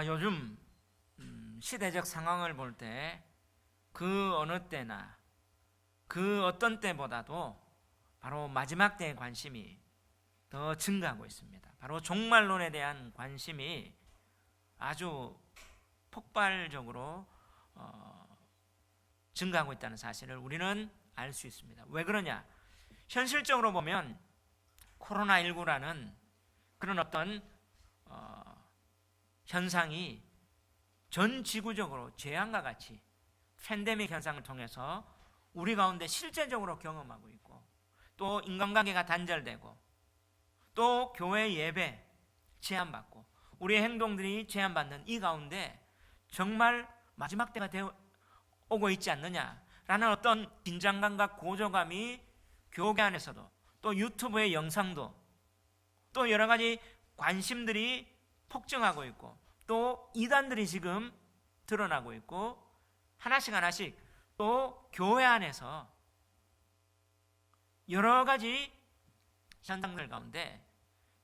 요즘 시대적 상황을 볼 때 그 어느 때나 그 어떤 때보다도 바로 마지막 때의 관심이 더 증가하고 있습니다. 바로 종말론에 대한 관심이 아주 폭발적으로 증가하고 있다는 사실을 우리는 알 수 있습니다. 왜 그러냐? 현실적으로 보면 코로나19라는 그런 어떤 현상이 전 지구적으로 재앙과 같이 팬데믹 현상을 통해서 우리 가운데 실제적으로 경험하고 있고, 또 인간관계가 단절되고, 또 교회 예배 제한받고, 우리의 행동들이 제한받는 이 가운데 정말 마지막 때가 오고 있지 않느냐라는 어떤 긴장감과 고조감이 교회 안에서도, 또 유튜브의 영상도, 또 여러 가지 관심들이 폭증하고 있고, 또 이단들이 지금 드러나고 있고, 하나씩 또 교회 안에서 여러 가지 현상들 가운데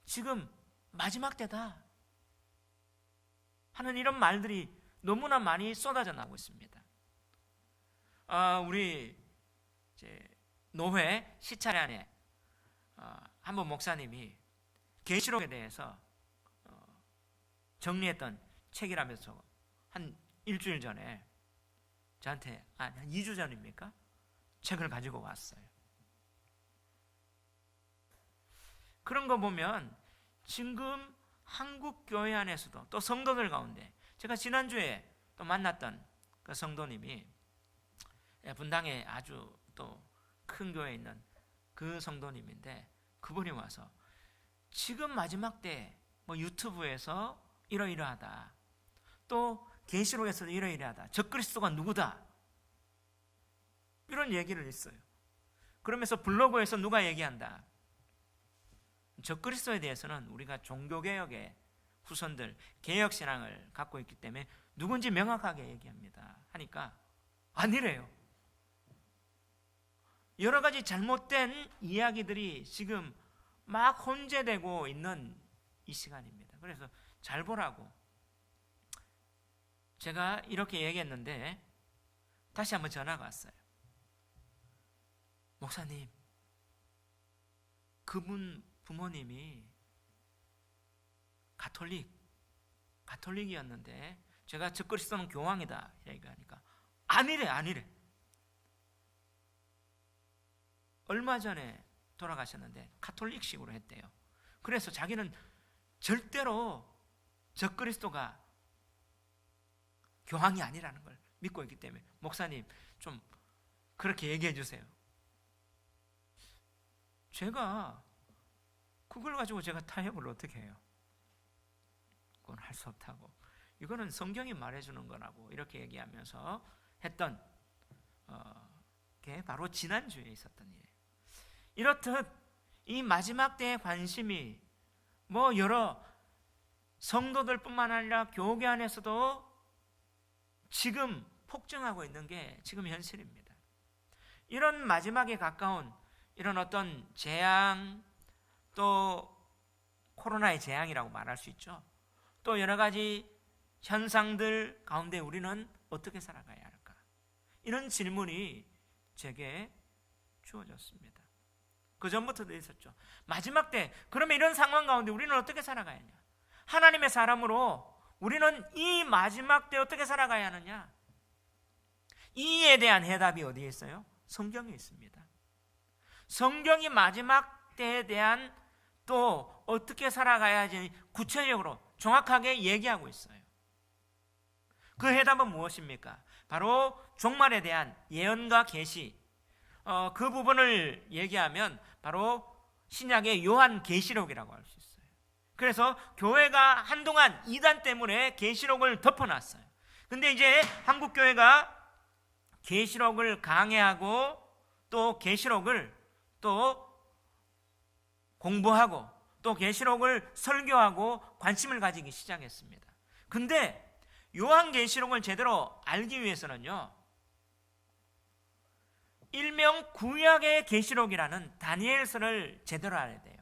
지금 마지막 때다 하는 이런 말들이 너무나 많이 쏟아져 나오고 있습니다. 우리 노회 시차례 안에 한번 목사님이 계시록에 대해서 정리했던 책이라면서 한 일주일 전에 저한테 한 2주 전입니까? 책을 가지고 왔어요. 그런 거 보면 지금 한국 교회 안에서도, 또 성도들 가운데, 제가 지난주에 또 만났던 그 성도님이 분당에 아주 또 큰 교회에 있는 그 성도님인데, 그분이 와서 지금 마지막 때 뭐 유튜브에서 이러이러하다, 또 계시록에서도 이러이러하다, 적그리스도가 누구다, 이런 얘기를 했어요. 그러면서 블로그에서 누가 얘기한다, 적그리스도에 대해서는 우리가 종교개혁의 후손들, 개혁신앙을 갖고 있기 때문에 누군지 명확하게 얘기합니다 하니까 아니래요. 여러 가지 잘못된 이야기들이 지금 막 혼재되고 있는 이 시간입니다. 그래서 잘 보라고 제가 이렇게 얘기했는데, 다시 한번 전화가 왔어요. 목사님, 그분 부모님이 가톨릭이었는데 제가 적그리스도는 교황이다 얘기하니까 아니래. 얼마 전에 돌아가셨는데 가톨릭식으로 했대요. 그래서 자기는 절대로 적그리스도가 교황이 아니라는 걸 믿고 있기 때문에 목사님 좀 그렇게 얘기해 주세요. 제가 그걸 가지고 제가 타협을 어떻게 해요? 그건 할 수 없다고, 이거는 성경이 말해주는 거라고 이렇게 얘기하면서 했던 게 바로 지난주에 있었던 일이에요. 이렇듯 이 마지막 때의 관심이 뭐 여러 성도들뿐만 아니라 교회 안에서도 지금 폭증하고 있는 게 지금 현실입니다. 이런 마지막에 가까운 이런 어떤 재앙, 또 코로나의 재앙이라고 말할 수 있죠. 또 여러 가지 현상들 가운데 우리는 어떻게 살아가야 할까? 이런 질문이 제게 주어졌습니다. 그 전부터도 있었죠. 마지막 때, 그러면 이런 상황 가운데 우리는 어떻게 살아가야 하냐? 하나님의 사람으로 우리는 이 마지막 때 어떻게 살아가야 하느냐? 이에 대한 해답이 어디에 있어요? 성경에 있습니다. 성경이 마지막 때에 대한 또 어떻게 살아가야 하지 구체적으로 정확하게 얘기하고 있어요. 그 해답은 무엇입니까? 바로 종말에 대한 예언과 계시, 그 부분을 얘기하면 바로 신약의 요한계시록이라고 할 수 있어요. 그래서 교회가 한동안 이단 때문에 계시록을 덮어놨어요. 근데 이제 한국교회가 계시록을 강해하고 또 계시록을 또 공부하고 또 계시록을 설교하고 관심을 가지기 시작했습니다. 근데 요한계시록을 제대로 알기 위해서는요, 일명 구약의 계시록이라는 다니엘서를 제대로 알아야 돼요.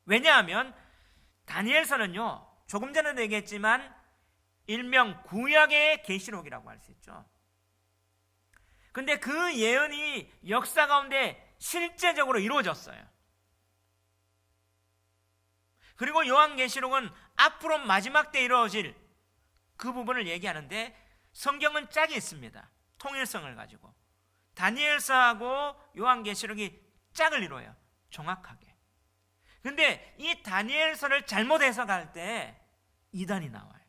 왜냐하면 다니엘서는요, 조금 전에도 얘기했지만 일명 구약의 계시록이라고 할 수 있죠. 근데 그 예언이 역사 가운데 실제적으로 이루어졌어요. 그리고 요한계시록은 앞으로 마지막 때 이루어질 그 부분을 얘기하는데 성경은 짝이 있습니다. 통일성을 가지고 다니엘서하고 요한계시록이 짝을 이뤄요. 정확하게. 근데 이 다니엘서를 잘못 해석할 때 이단이 나와요.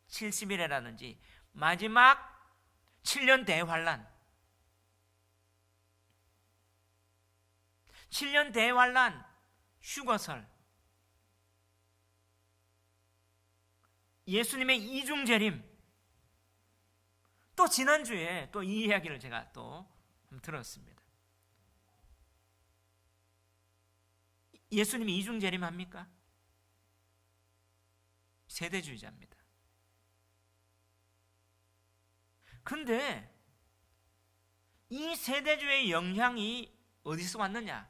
70일이라든지 마지막 7년 대환란, 7년 대환란, 휴거설, 예수님의 이중재림. 또 지난주에 또 이 이야기를 제가 또 들었습니다. 예수님이 이중재림 합니까? 세대주의자입니다. 근데 이 세대주의의 영향이 어디서 왔느냐?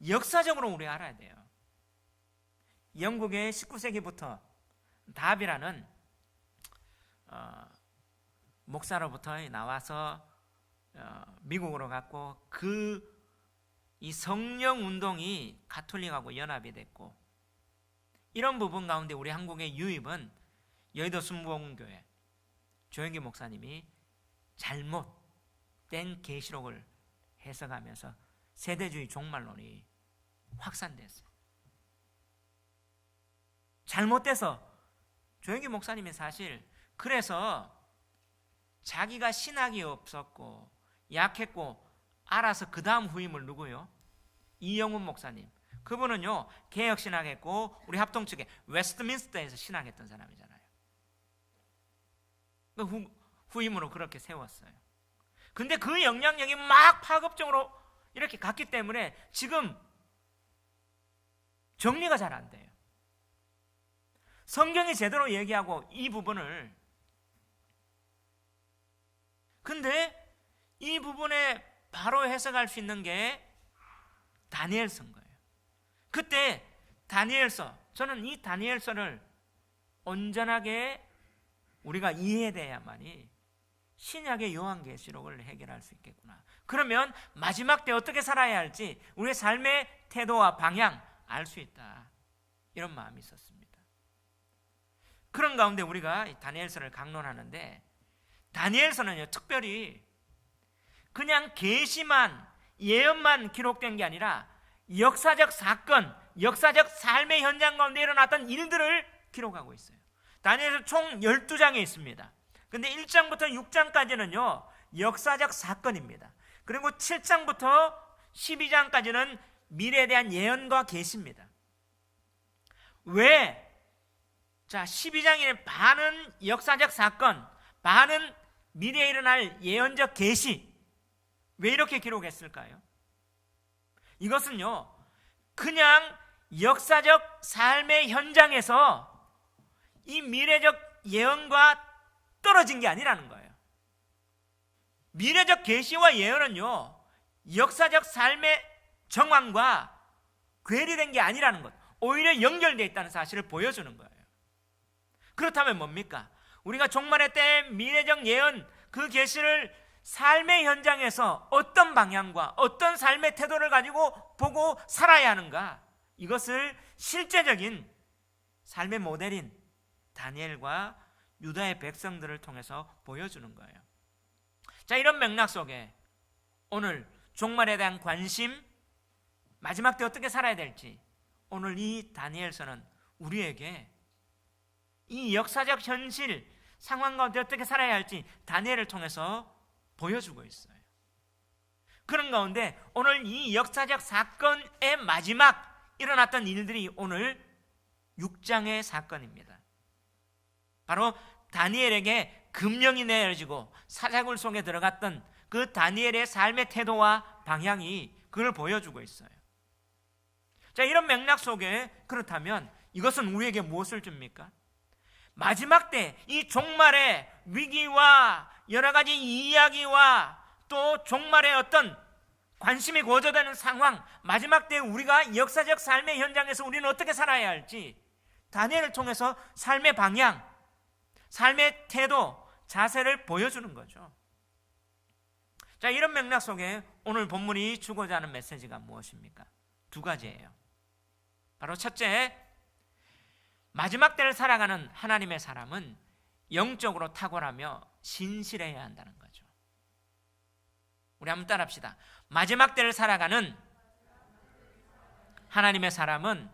역사적으로 우리 알아야 돼요. 영국의 19세기부터 답이라는 목사로부터 나와서 미국으로 갔고 이 성령 운동이 가톨릭하고 연합이 됐고, 이런 부분 가운데 우리 한국의 유입은 여의도 순복음교회 조영기 목사님이 잘못된 계시록을 해석하면서 세대주의 종말론이 확산됐어요. 잘못돼서 조영기 목사님이 사실 그래서 자기가 신학이 없었고 약했고 알아서 그 다음 후임을 누구요? 이영훈 목사님. 그분은요 개혁신학했고 우리 합동 측에 웨스트민스터에서 신학했던 사람이잖아요. 후임으로 그렇게 세웠어요. 근데 그 영향력이 막 파급적으로 이렇게 갔기 때문에 지금 정리가 잘 안 돼요. 성경이 제대로 얘기하고 이 부분을, 근데 이 부분에 바로 해석할 수 있는 게 다니엘서인 거예요. 그때 다니엘서, 저는 이 다니엘서를 온전하게 우리가 이해돼야만이 신약의 요한계시록을 해결할 수 있겠구나. 그러면 마지막 때 어떻게 살아야 할지 우리의 삶의 태도와 방향 알 수 있다. 이런 마음이 있었습니다. 그런 가운데 우리가 다니엘서를 강론하는데, 다니엘서는요 특별히 그냥 계시만 예언만 기록된 게 아니라 역사적 사건, 역사적 삶의 현장 가운데 일어났던 일들을 기록하고 있어요. 다니엘서 총 12장에 있습니다. 근데 1장부터 6장까지는요 역사적 사건입니다. 그리고 7장부터 12장까지는 미래에 대한 예언과 계시입니다. 왜? 자, 12장의 반은 역사적 사건, 반은 미래에 일어날 예언적 계시. 왜 이렇게 기록했을까요? 이것은요 그냥 역사적 삶의 현장에서 이 미래적 예언과 떨어진 게 아니라는 거예요. 미래적 계시와 예언은요 역사적 삶의 정황과 괴리된 게 아니라는 것, 오히려 연결되어 있다는 사실을 보여주는 거예요. 그렇다면 뭡니까? 우리가 종말의 때 미래적 예언, 그 계시를 삶의 현장에서 어떤 방향과 어떤 삶의 태도를 가지고 보고 살아야 하는가, 이것을 실제적인 삶의 모델인 다니엘과 유다의 백성들을 통해서 보여주는 거예요. 자, 이런 맥락 속에 오늘 종말에 대한 관심, 마지막 때 어떻게 살아야 될지, 오늘 이 다니엘서는 우리에게 이 역사적 현실 상황 가운데 어떻게 살아야 할지 다니엘을 통해서 보여주고 있어요. 그런 가운데 오늘 이 역사적 사건의 마지막 일어났던 일들이 오늘 6장의 사건입니다. 바로 다니엘에게 금령이 내려지고 사자굴 속에 들어갔던 그 다니엘의 삶의 태도와 방향이 그걸 보여주고 있어요. 자, 이런 맥락 속에 그렇다면 이것은 우리에게 무엇을 줍니까? 마지막 때 이 종말의 위기와 여러 가지 이야기와 또 종말의 어떤 관심이 고조되는 상황, 마지막 때 우리가 역사적 삶의 현장에서 우리는 어떻게 살아야 할지 다니엘을 통해서 삶의 방향, 삶의 태도, 자세를 보여주는 거죠. 자, 이런 맥락 속에 오늘 본문이 주고자 하는 메시지가 무엇입니까? 두 가지예요. 바로 첫째, 마지막 때를 살아가는 하나님의 사람은 영적으로 탁월하며 신실해야 한다는 거죠. 우리 한번 따라합시다. 마지막 때를 살아가는 하나님의 사람은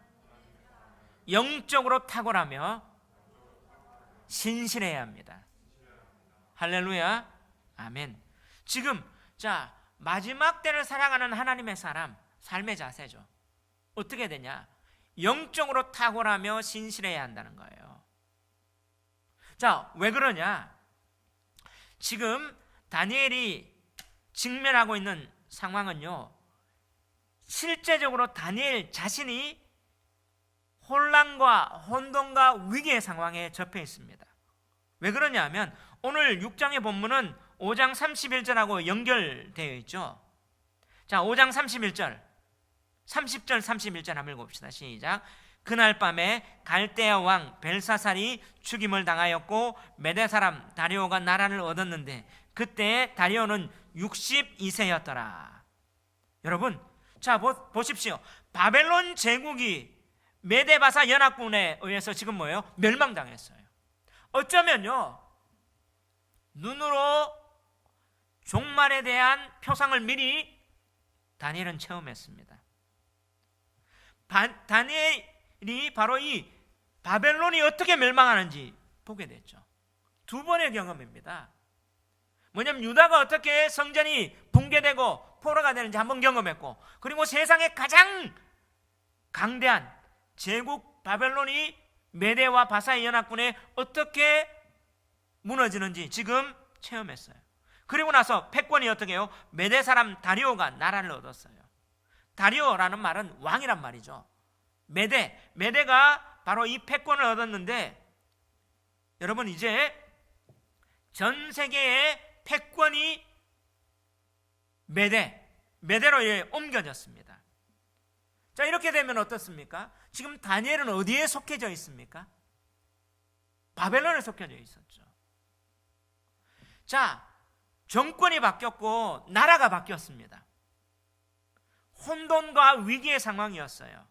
영적으로 탁월하며 신실해야 합니다. 할렐루야, 아멘. 지금 자, 마지막 때를 살아가는 하나님의 사람, 삶의 자세죠. 어떻게 되냐? 영적으로 탁월하며 신실해야 한다는 거예요. 자, 왜 그러냐? 지금 다니엘이 직면하고 있는 상황은요, 실제적으로 다니엘 자신이 혼란과 혼돈과 위기의 상황에 접해 있습니다. 왜 그러냐 하면 오늘 6장의 본문은 5장 31절하고 연결되어 있죠. 자, 5장 31절, 30절 31절 한번 읽어봅시다. 시작. 그날 밤에 갈대아 왕 벨사살이 죽임을 당하였고 메대 사람 다리오가 나라를 얻었는데 그때 다리오는 62세였더라. 여러분, 자, 보십시오. 바벨론 제국이 메데바사 연합군에 의해서 지금 뭐예요? 멸망당했어요. 어쩌면요, 눈으로 종말에 대한 표상을 미리 다니엘은 체험했습니다. 다니엘이 바로 이 바벨론이 어떻게 멸망하는지 보게 됐죠. 두 번의 경험입니다. 뭐냐면 유다가 어떻게 성전이 붕괴되고 포로가 되는지 한번 경험했고, 그리고 세상의 가장 강대한 제국 바벨론이 메대와 바사의 연합군에 어떻게 무너지는지 지금 체험했어요. 그리고 나서 패권이 어떻게 해요? 메대 사람 다리오가 나라를 얻었어요. 다리오라는 말은 왕이란 말이죠. 메대가 바로 이 패권을 얻었는데, 여러분, 이제 전 세계의 패권이 메대로 옮겨졌습니다. 자, 이렇게 되면 어떻습니까? 지금 다니엘은 어디에 속해져 있습니까? 바벨론에 속해져 있었죠. 자, 정권이 바뀌었고 나라가 바뀌었습니다. 혼돈과 위기의 상황이었어요.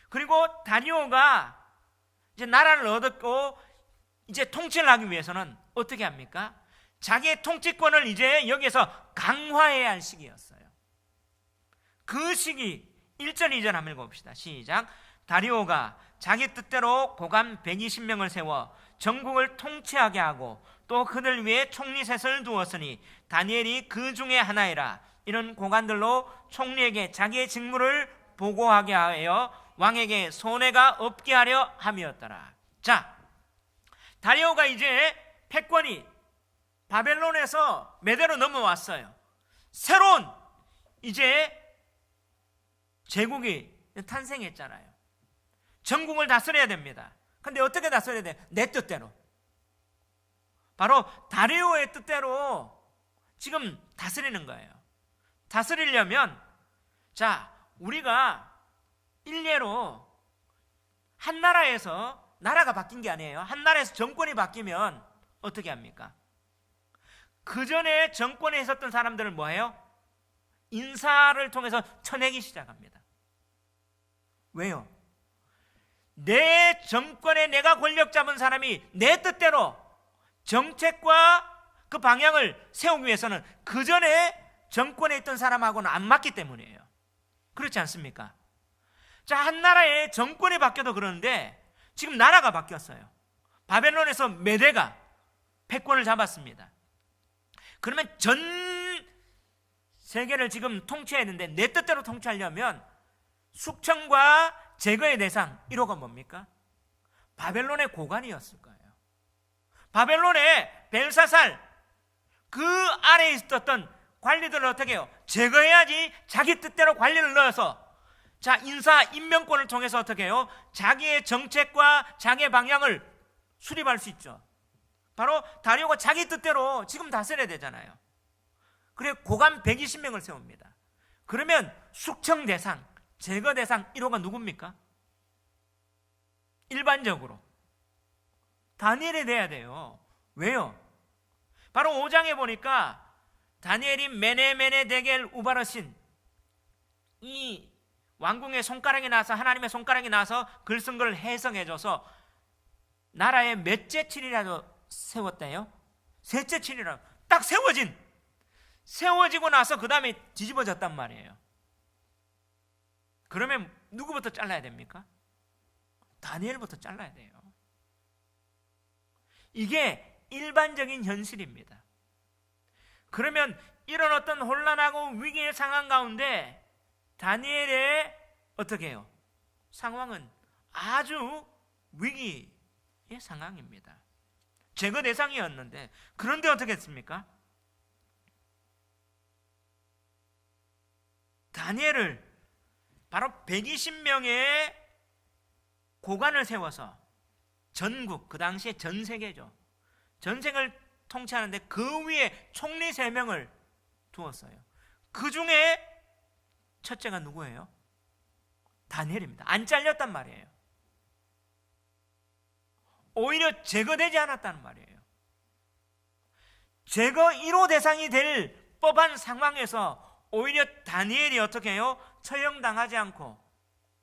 그리고 다리오가 이제 나라를 얻었고 이제 통치를 하기 위해서는 어떻게 합니까? 자기의 통치권을 이제 여기에서 강화해야 할 시기였어요. 그 시기 1절 2절 한번 읽어봅시다. 시작. 다리오가 자기 뜻대로 고관 120명을 세워 전국을 통치하게 하고 또 그들 위에 총리셋을 두었으니 다니엘이 그 중에 하나이라. 이런 고관들로 총리에게 자기의 직무를 보고하게 하여 왕에게 손해가 없게 하려 함이었더라. 자, 다리오가 이제 패권이 바벨론에서 메대로 넘어왔어요. 새로운 이제 제국이 탄생했잖아요. 전국을 다스려야 됩니다. 근데 어떻게 다스려야 돼? 내 뜻대로. 바로 다리오의 뜻대로 지금 다스리는 거예요. 다스리려면, 자, 우리가 일례로 한 나라에서 나라가 바뀐 게 아니에요. 한 나라에서 정권이 바뀌면 어떻게 합니까? 그 전에 정권에 있었던 사람들을 뭐해요? 인사를 통해서 쳐내기 시작합니다. 왜요? 내 정권에 내가 권력 잡은 사람이 내 뜻대로 정책과 그 방향을 세우기 위해서는 그 전에 정권에 있던 사람하고는 안 맞기 때문이에요. 그렇지 않습니까? 자, 한 나라의 정권이 바뀌어도 그러는데 지금 나라가 바뀌었어요. 바벨론에서 메대가 패권을 잡았습니다. 그러면 전 세계를 지금 통치해야 되는데 내 뜻대로 통치하려면 숙청과 제거의 대상 1호가 뭡니까? 바벨론의 고관이었을 거예요. 바벨론의 벨사살, 그 아래에 있었던 관리들을 어떻게 해요? 제거해야지 자기 뜻대로 관리를 넣어서, 자, 인사 임명권을 통해서 어떻게 해요? 자기의 정책과 자기의 방향을 수립할 수 있죠. 바로 다리오가 자기 뜻대로 지금 다스려야 되잖아요. 그래 고관 120명을 세웁니다. 그러면 숙청 대상, 제거 대상 1호가 누굽니까? 일반적으로 다니엘이 돼야 돼요. 왜요? 바로 5장에 보니까 다니엘이 메네메네 데겔 우바르신, 이 왕궁의 손가락이 나서, 하나님의 손가락이 나서 글 쓴 걸 해석해줘서 나라의 몇째 칠이라도 세웠대요? 셋째 칠이라도 딱 세워지고 나서 그 다음에 뒤집어졌단 말이에요. 그러면 누구부터 잘라야 됩니까? 다니엘부터 잘라야 돼요. 이게 일반적인 현실입니다. 그러면 이런 어떤 혼란하고 위기의 상황 가운데 다니엘의 어떻게 해요? 상황은 아주 위기의 상황입니다. 제거 대상이었는데, 그런데 어떻게 했습니까? 다니엘을 바로 120명의 고관을 세워서 전국, 그 당시에 전 세계죠, 전세계를 통치하는데 그 위에 총리 3명을 두었어요. 그 중에 첫째가 누구예요? 다니엘입니다. 안 잘렸단 말이에요. 오히려 제거되지 않았다는 말이에요. 제거 1호 대상이 될 법한 상황에서 오히려 다니엘이 어떻게 해요? 처형당하지 않고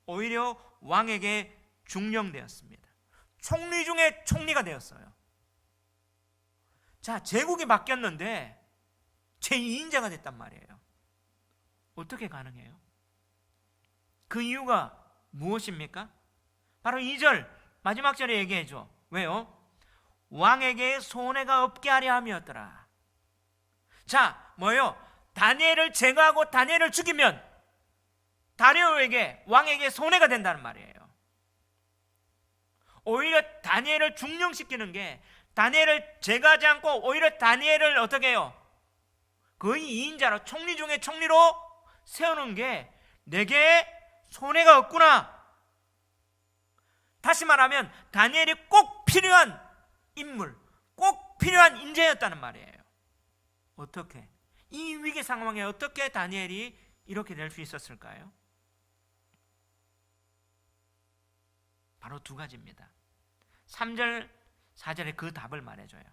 오히려 왕에게 중령되었습니다. 총리 중에 총리가 되었어요. 자, 제국이 바뀌었는데 제2인자가 됐단 말이에요. 어떻게 가능해요? 그 이유가 무엇입니까? 바로 2절 마지막 절에 얘기해줘. 왜요? 왕에게 손해가 없게 하려 함이었더라. 자, 뭐예요? 다니엘을 제거하고 다니엘을 죽이면 다리오에게, 왕에게 손해가 된다는 말이에요. 오히려 다니엘을 중령시키는 게, 다니엘을 제거하지 않고 오히려 다니엘을 어떻게 해요? 거의 2인자로, 총리 중에 총리로 세우는 게 내게 손해가 없구나. 다시 말하면 다니엘이 꼭 필요한 인물, 꼭 필요한 인재였다는 말이에요. 어떻게? 이 위기 상황에 어떻게 다니엘이 이렇게 될 수 있었을까요? 바로 2가지입니다. 3절, 4절에 그 답을 말해줘요.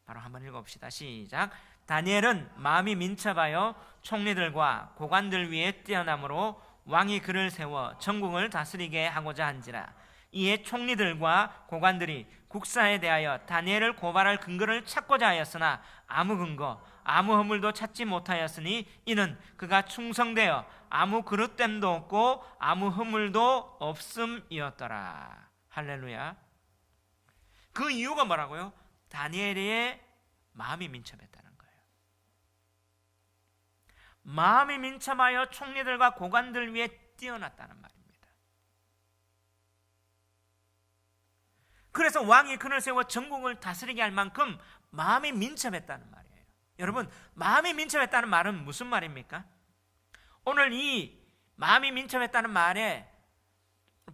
바로 한번 읽어봅시다. 시작. 다니엘은 마음이 민첩하여 총리들과 고관들 위에 뛰어남으로 왕이 그를 세워 전국을 다스리게 하고자 한지라. 이에 총리들과 고관들이 국사에 대하여 다니엘을 고발할 근거를 찾고자 하였으나 아무 근거, 아무 허물도 찾지 못하였으니 이는 그가 충성되어 아무 그릇됨도 없고 아무 허물도 없음이었더라. 할렐루야. 그 이유가 뭐라고요? 다니엘의 마음이 민첩했다는 거예요. 마음이 민첩하여 총리들과 고관들 위에 뛰어났다는 말입니다. 그래서 왕이 그를 세워 전국을 다스리게 할 만큼 마음이 민첩했다는 말이에요. 여러분, 마음이 민첩했다는 말은 무슨 말입니까? 오늘 이 마음이 민첩했다는 말의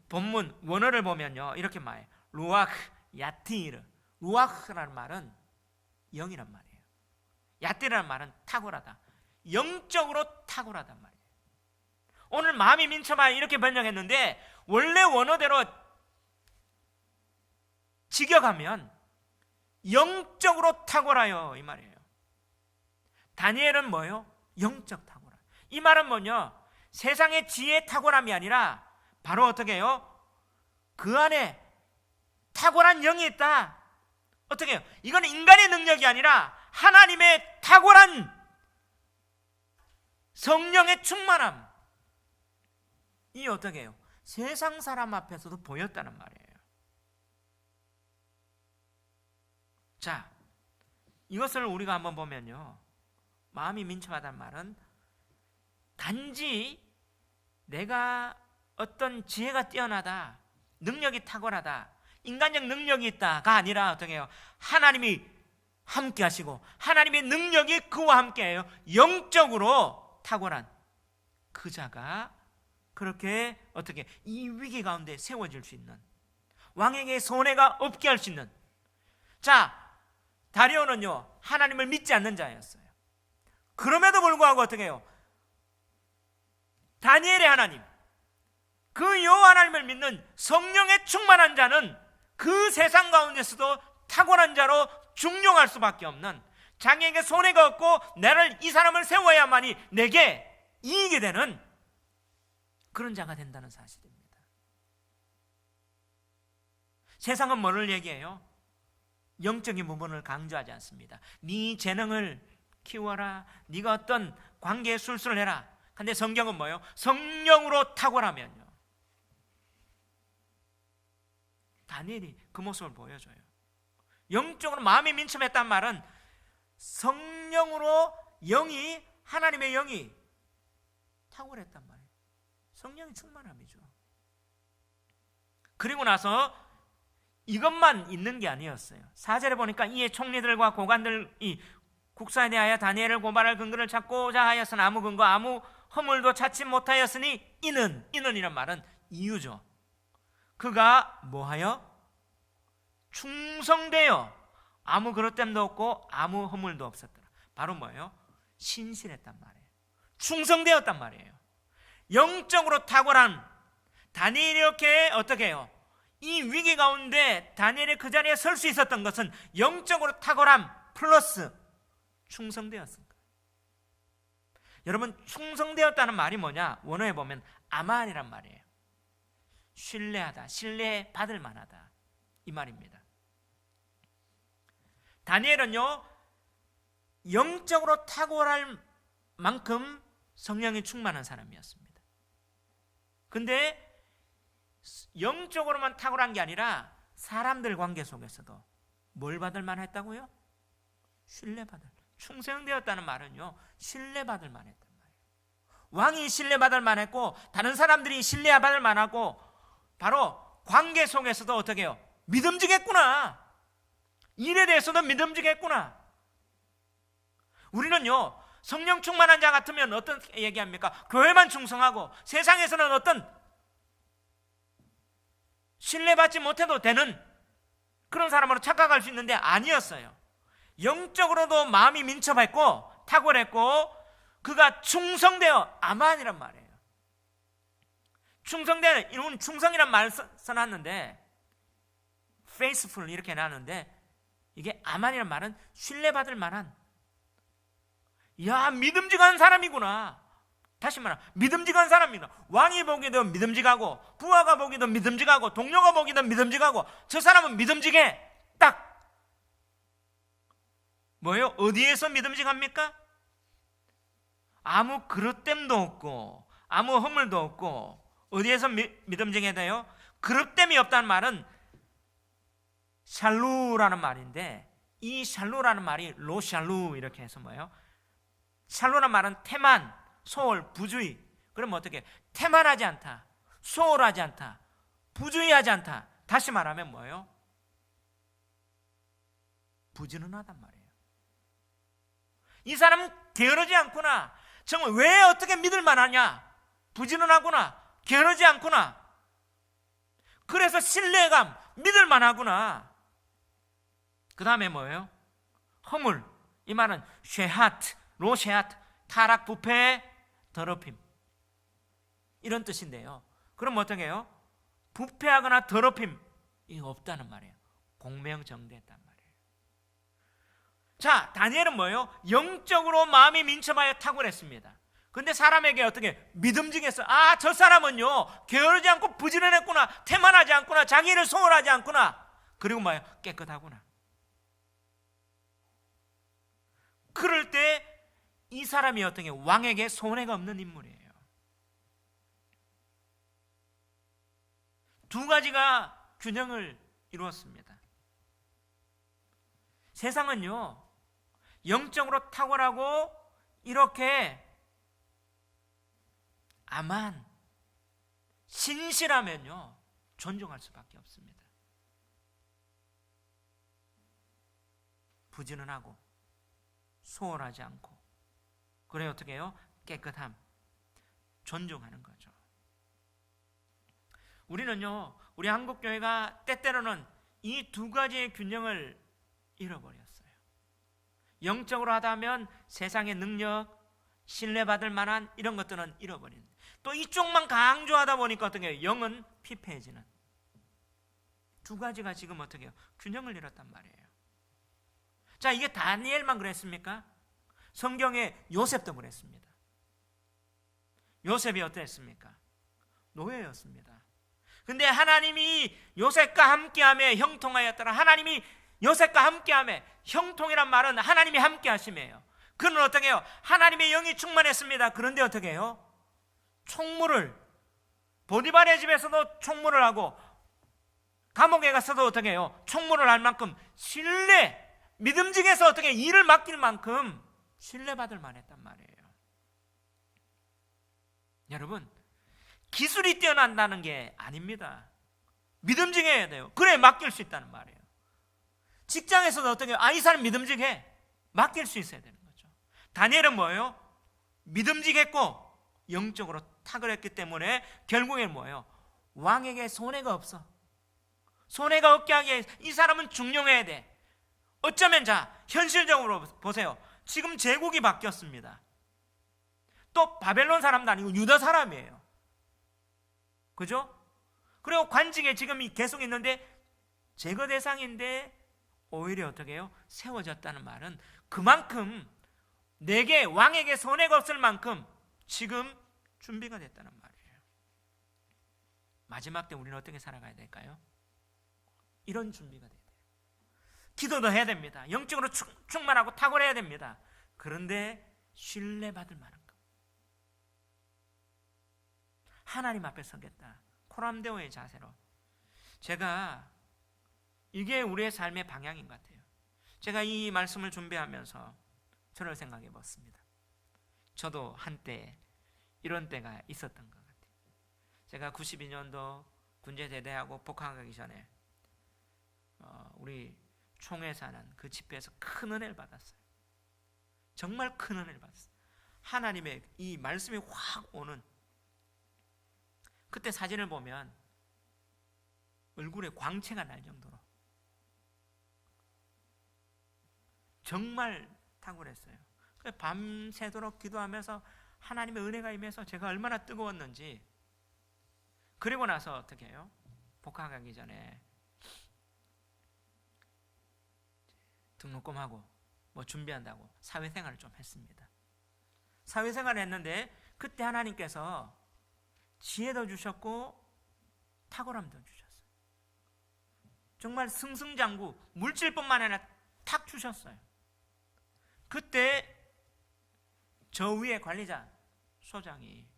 본문 원어를 보면요, 이렇게 말해요. 루아흐 야티르. 루아흐라는 말은 영이란 말이에요. 야티르라는 말은 탁월하다, 영적으로 탁월하단 말이에요. 오늘 마음이 민첩하여 이렇게 번역했는데 원래 원어대로 직역하면 영적으로 탁월하여 이 말이에요. 다니엘은 뭐예요? 영적 탁월함. 이 말은 뭐냐? 세상의 지혜의 탁월함이 아니라 바로 어떻게 해요? 그 안에 탁월한 영이 있다. 어떻게 해요? 이건 인간의 능력이 아니라 하나님의 탁월한 성령의 충만함. 이 어떻게 해요? 세상 사람 앞에서도 보였다는 말이에요. 자, 이것을 우리가 한번 보면요, 마음이 민첩하다는 말은 단지 내가 어떤 지혜가 뛰어나다, 능력이 탁월하다, 인간적 능력이 있다가 아니라 어떻게 해요? 하나님이 함께 하시고 하나님의 능력이 그와 함께해요. 영적으로 탁월한 그 자가 그렇게 어떻게 이 위기 가운데 세워질 수 있는, 왕에게 손해가 없게 할 수 있는. 자, 다리오는요 하나님을 믿지 않는 자였어요. 그럼에도 불구하고 어떻게 해요? 다니엘의 하나님, 그 여호와 하나님을 믿는 성령의 충만한 자는 그 세상 가운데서도 탁월한 자로 중용할 수밖에 없는, 자기에게 손해가 없고 나를, 이 사람을 세워야만이 내게 이익이 되는 그런 자가 된다는 사실입니다. 세상은 뭐를 얘기해요? 영적인 부분을 강조하지 않습니다. 네 재능을 키워라, 네가 어떤 관계의 술수를 해라. 근데 성경은 뭐예요? 성령으로 탁월하면요. 다니엘이 그 모습을 보여줘요. 영적으로 마음이 민첩했단 말은 성령으로, 영이, 하나님의 영이 탁월했단 말이에요. 성령이 충만함이죠. 그리고 나서 이것만 있는 게 아니었어요. 4절에 보니까 이에 총리들과 고관들이 국사에 대하여 다니엘을 고발할 근거를 찾고자 하였으나 아무 근거, 아무 허물도 찾지 못하였으니 이는 말은 이유죠. 그가 뭐하여? 충성되어 아무 그릇됨도 없고 아무 허물도 없었더라. 바로 뭐예요? 신실했단 말이에요. 충성되었단 말이에요. 영적으로 탁월한 다니엘이 이렇게 어떻게 해요? 이 위기 가운데 다니엘이 그 자리에 설 수 있었던 것은 영적으로 탁월함 플러스 충성되었습니다. 여러분, 충성되었다는 말이 뭐냐? 원어에 보면 아만이란 말이에요. 신뢰하다, 신뢰받을 만하다, 이 말입니다. 다니엘은요, 영적으로 탁월할 만큼 성령이 충만한 사람이었습니다. 근데 영적으로만 탁월한 게 아니라 사람들 관계 속에서도 뭘 받을 만했다고요? 신뢰받을, 충성되었다는 말은요, 신뢰받을 만했단 말이에요. 왕이 신뢰받을 만했고 다른 사람들이 신뢰받을 만하고, 바로 관계 속에서도 어떻게 해요? 믿음직했구나, 일에 대해서도 믿음직했구나. 우리는요, 성령 충만한 자 같으면 어떤 얘기합니까? 교회만 충성하고 세상에서는 어떤 신뢰받지 못해도 되는 그런 사람으로 착각할 수 있는데 아니었어요. 영적으로도 마음이 민첩했고 탁월했고, 그가 충성되어, 아만이란 말이에요. 충성되어, 이런 충성이란 말 써놨는데 faithful 이렇게 나왔는데, 이게 아만이란 말은 신뢰받을 만한, 야, 믿음직한 사람이구나. 다시 말하면 믿음직한 사람이구나. 왕이 보기도 믿음직하고, 부하가 보기도 믿음직하고, 동료가 보기도 믿음직하고, 저 사람은 믿음직해. 딱 뭐예요? 어디에서 믿음직합니까? 아무 그릇됨도 없고 아무 허물도 없고. 어디에서 믿음직해야 돼요? 그릇됨이 없다는 말은 샬루라는 말인데, 이 샬루라는 말이 로샬루 이렇게 해서 뭐예요? 샬루라는 말은 태만, 소홀, 부주의. 그러면 어떻게? 태만하지 않다, 소홀하지 않다, 부주의하지 않다. 다시 말하면 뭐예요? 부지런하단 말이에요. 이 사람은 게으르지 않구나. 정말 왜 어떻게 믿을 만하냐? 부지런하구나, 게으르지 않구나. 그래서 신뢰감, 믿을 만하구나. 그 다음에 뭐예요? 허물. 이 말은 쉐하트, 로쉐하트, 타락, 부패, 더럽힘, 이런 뜻인데요. 그럼 어떻게 해요? 부패하거나 더럽힘이 없다는 말이에요. 공명정대했단 말이에요. 자, 다니엘은 뭐예요? 영적으로 마음이 민첩하여 탁월했습니다. 근데 사람에게 어떻게? 믿음직했어. 아, 저 사람은요, 게으르지 않고 부지런했구나, 태만하지 않구나, 자기를 소홀하지 않구나, 그리고 뭐예요? 깨끗하구나. 그럴 때 이 사람이 어떻게? 왕에게 손해가 없는 인물이에요. 두 가지가 균형을 이루었습니다. 세상은요, 영적으로 탁월하고 이렇게 아만, 신실하면요, 존중할 수밖에 없습니다. 부지런하고 소홀하지 않고, 그래 어떻게 해요? 깨끗함, 존중하는 거죠. 우리는요, 우리 한국교회가 때때로는 이 두 가지의 균형을 잃어버렸어요. 영적으로 하다 하면 세상의 능력, 신뢰받을 만한 이런 것들은 잃어버린, 또 이쪽만 강조하다 보니까 어떻게 해요? 영은 피폐해지는, 두 가지가 지금 어떻게 해요? 균형을 잃었단 말이에요. 자, 이게 다니엘만 그랬습니까? 성경에 요셉도 그랬습니다. 요셉이 어땠습니까? 노예였습니다. 근데 하나님이 요셉과 함께함에 형통하였더라. 하나님이 요셉과 함께함에, 형통이란 말은 하나님이 함께 하심이에요. 그는 어떻게 해요? 하나님의 영이 충만했습니다. 그런데 어떻게 해요? 총무를, 보디발의 집에서도 총무를 하고 감옥에 가서도 어떻게 해요? 총무를 할 만큼 믿음직해서 어떻게 일을 맡길 만큼 신뢰받을 만했단 말이에요. 여러분, 기술이 뛰어난다는 게 아닙니다. 믿음직해야 돼요. 그래 맡길 수 있다는 말이에요. 직장에서도 어떻게 해요? 이 사람 믿음직해, 맡길 수 있어야 되는 거죠. 다니엘은 뭐예요? 믿음직했고 영적으로 탁월했기 때문에 결국엔 뭐예요? 왕에게 손해가 없어. 손해가 없게 하기 위해 이 사람은 중용해야 돼. 어쩌면 자, 현실적으로 보세요. 지금 제국이 바뀌었습니다. 또 바벨론 사람도 아니고 유다 사람이에요. 그죠? 그리고 관직에 지금 계속 있는데 제거 대상인데 오히려 어떻게 해요? 세워졌다는 말은 그만큼 내게 왕에게 손해가 없을 만큼 지금 준비가 됐다는 말이에요. 마지막 때 우리는 어떻게 살아가야 될까요? 이런 준비가 돼야 돼요. 기도도 해야 됩니다. 영적으로 충만하고 탁월해야 됩니다. 그런데 신뢰받을 만한 것, 하나님 앞에 서겠다, 코람데오의 자세로. 제가 이게 우리의 삶의 방향인 것 같아요. 제가 이 말씀을 준비하면서 저를 생각해 봤습니다. 저도 한때 이런 때가 있었던 것 같아요. 제가 92년도 군제 제대하고 복학하기 전에 우리 총회 사는 그 집회에서 큰 은혜를 받았어요. 정말 큰 은혜를 받았어요. 하나님의 이 말씀이 확 오는, 그때 사진을 보면 얼굴에 광채가 날 정도로 정말 탁월했어요. 밤새도록 기도하면서 하나님의 은혜가 임해서 제가 얼마나 뜨거웠는지. 그리고 나서 어떻게 해요? 복학하기 전에 등록금하고 뭐 준비한다고 사회생활을 좀 했습니다. 사회생활을 했는데 그때 하나님께서 지혜도 주셨고 탁월함도 주셨어요. 정말 승승장구, 물질뿐만 아니라 탁 주셨어요. 그때 저 위에 관리자 소장이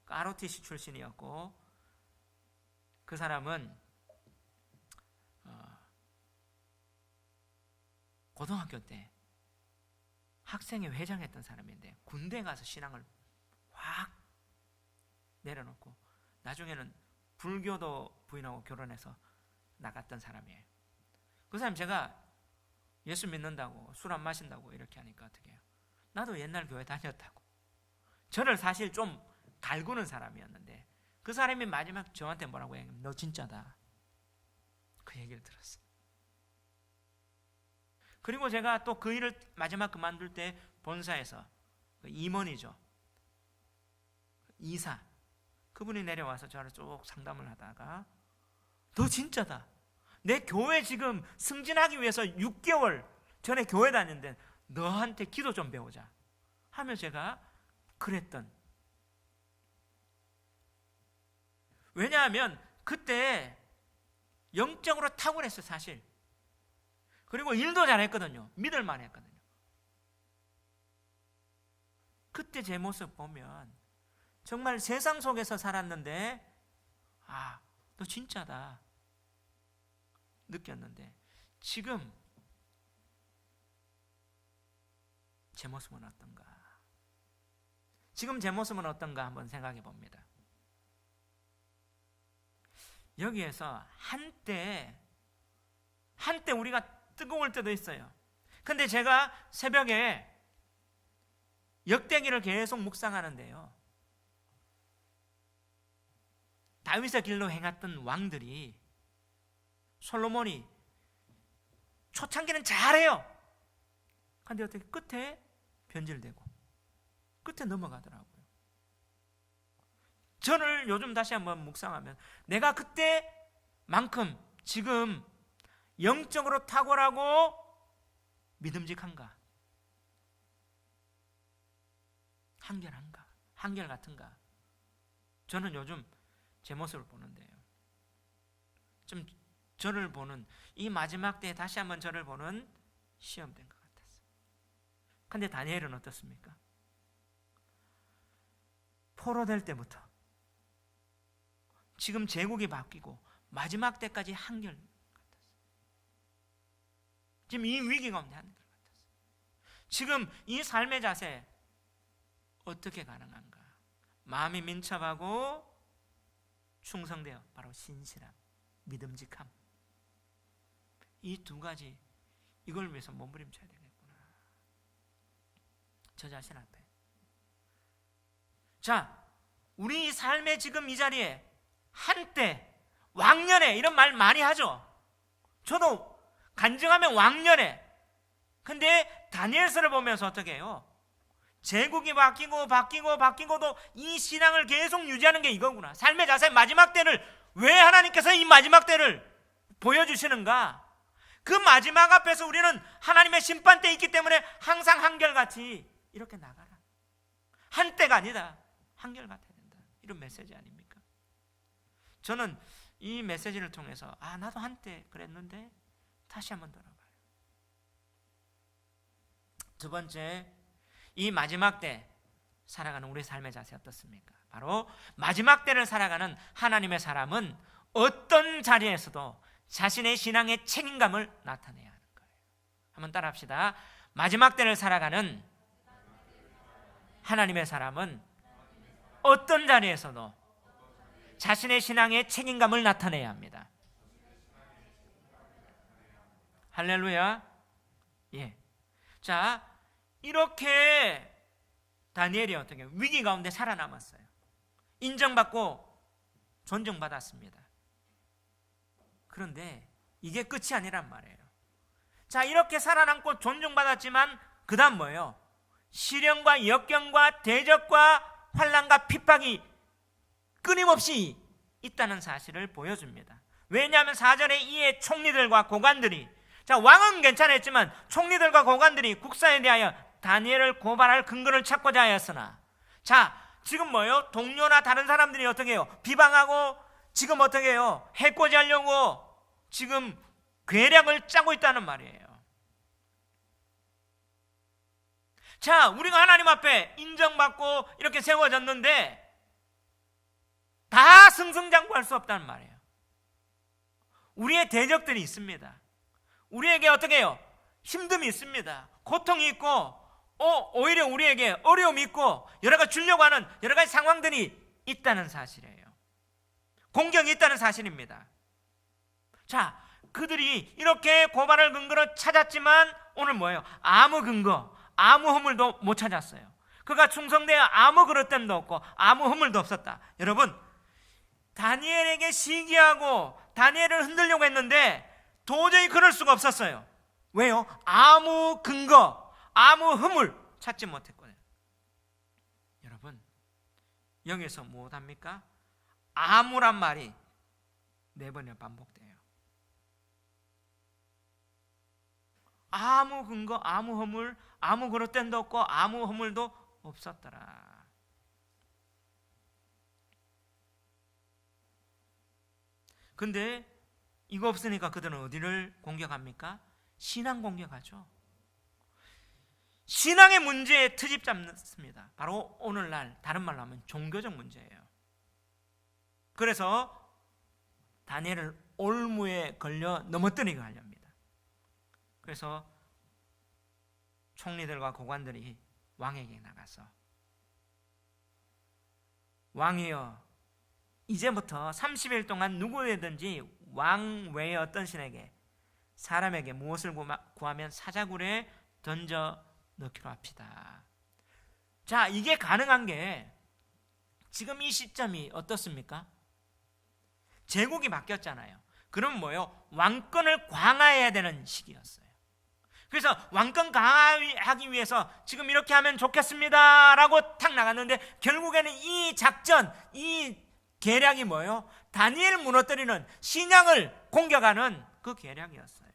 ROTC 출신이었고, 그 사람은 고등학교 때 학생회 회장했던 사람인데 군대 가서 신앙을 확 내려놓고 나중에는 불교도 부인하고 결혼해서 나갔던 사람이에요. 그 사람 제가 예수 믿는다고 술 안 마신다고 이렇게 하니까 어떻게 해요? 나도 옛날 교회 다녔다고. 저를 사실 좀 갈구는 사람이었는데 그 사람이 마지막 저한테 뭐라고 해요? 너 진짜다. 그 얘기를 들었어요. 그리고 제가 또 그 일을 마지막 그만둘 때 본사에서 그 임원이죠, 이사, 그분이 내려와서 저를 쭉 상담을 하다가 너 진짜다. 내 교회 지금 승진하기 위해서 6개월 전에 교회 다녔는데 너한테 기도 좀 배우자 하며 제가 그랬던. 왜냐하면 그때 영적으로 탁월했어요, 사실. 그리고 일도 잘했거든요. 믿을만 했거든요. 그때 제 모습 보면 정말 세상 속에서 살았는데 너 진짜다 느꼈는데, 지금 제 모습은 어떤가? 지금 제 모습은 어떤가 한번 생각해 봅니다. 여기에서 한때 우리가 뜨거울 때도 있어요. 근데 제가 새벽에 역대기를 계속 묵상하는데요, 다윗의 길로 행했던 왕들이, 솔로몬이 초창기는 잘해요. 근데 어떻게 끝에 변질되고 끝에 넘어가더라고요. 저를 요즘 다시 한번 묵상하면 내가 그때만큼 지금 영적으로 탁월하고 믿음직한가? 한결한가? 한결같은가? 저는 요즘 제 모습을 보는데요, 좀 저를 보는, 이 마지막 때에 다시 한번 저를 보는 시험된 것 같았어요. 근데 다니엘은 어떻습니까? 포로될 때부터 지금 제국이 바뀌고 마지막 때까지 한결 같았어요. 지금 이 위기 가운데 한결 같았어요. 지금 이 삶의 자세 어떻게 가능한가? 마음이 민첩하고 충성되어 바로 신실함, 믿음직함, 이 두 가지, 이걸 위해서 몸부림쳐야 되겠구나, 저 자신 앞에. 자, 우리 삶의 지금 이 자리에 한때 왕년에, 이런 말 많이 하죠. 저도 간증하면 왕년에. 근데 다니엘서를 보면서 어떻게 해요? 제국이 바뀌고도 이 신앙을 계속 유지하는 게 이거구나. 삶의 자세, 마지막 때를 왜 하나님께서 이 마지막 때를 보여주시는가? 그 마지막 앞에서 우리는 하나님의 심판대에 있기 때문에 항상 한결같이 이렇게 나가라. 한때가 아니다, 한결같아야 된다. 이런 메시지 아닙니까? 저는 이 메시지를 통해서 나도 한때 그랬는데 다시 한번 돌아봐요. 두 번째, 이 마지막 때 살아가는 우리 삶의 자세 어떻습니까? 바로 마지막 때를 살아가는 하나님의 사람은 어떤 자리에서도 자신의 신앙의 책임감을 나타내야 하는 거예요. 한번 따라 합시다. 마지막 때를 살아가는 하나님의 사람은 어떤 자리에서도 자신의 신앙의 책임감을 나타내야 합니다. 할렐루야. 예. 자, 이렇게 다니엘이 어떻게 위기 가운데 살아남았어요. 인정받고 존중받았습니다. 그런데 이게 끝이 아니란 말이에요. 자, 이렇게 살아남고 존중받았지만 그 다음 뭐예요? 시련과 역경과 대적과 환난과 핍박이 끊임없이 있다는 사실을 보여줍니다. 왜냐하면 4절에 이에 총리들과 고관들이, 자, 왕은 괜찮았지만 총리들과 고관들이 국사에 대하여 다니엘을 고발할 근거를 찾고자 하였으나, 자, 지금 뭐예요? 동료나 다른 사람들이 어떻게 해요? 비방하고 지금 어떻게 해요? 해코지 하려고 지금 괴략을 짜고 있다는 말이에요. 자, 우리가 하나님 앞에 인정받고 이렇게 세워졌는데 다 승승장구할 수 없다는 말이에요. 우리의 대적들이 있습니다. 우리에게 어떻게 해요? 힘듦이 있습니다. 고통이 있고, 오히려 우리에게 어려움이 있고, 여러 가지 주려고 하는 여러 가지 상황들이 있다는 사실이에요. 공경이 있다는 사실입니다. 자, 그들이 이렇게 고발할 근거를 찾았지만 오늘 뭐예요? 아무 근거, 아무 허물도 못 찾았어요. 그가 충성되어 아무 그릇됨도 없고 아무 허물도 없었다. 여러분, 다니엘에게 시기하고 다니엘을 흔들려고 했는데 도저히 그럴 수가 없었어요. 왜요? 아무 근거, 아무 허물 찾지 못했거든요. 여러분, 여기서 무엇합니까? 아무란 말이 4번이나 반복돼요. 아무 근거, 아무 허물, 아무 그릇됨도 없고 아무 허물도 없었더라. 근데 이거 없으니까 그들은 어디를 공격합니까? 신앙 공격하죠. 신앙의 문제에 트집 잡습니다. 바로 오늘날 다른 말로 하면 종교적 문제예요. 그래서 다니엘을 올무에 걸려 넘어뜨리게 하렵니다. 그래서 총리들과 고관들이 왕에게 나가서, 왕이여, 이제부터 30일 동안 누구에든지 왕 외의 어떤 신에게, 사람에게 무엇을 구하면 사자굴에 던져 넣기로 합시다. 자, 이게 가능한 게 지금 이 시점이 어떻습니까? 제국이 바뀌었잖아요. 그럼 뭐예요? 왕권을 강화해야 되는 시기였어요. 그래서 왕권 강화하기 위해서 지금 이렇게 하면 좋겠습니다 라고 탁 나갔는데, 결국에는 이 작전, 이 계략이 뭐예요? 다니엘 무너뜨리는, 신앙을 공격하는 그 계략이었어요.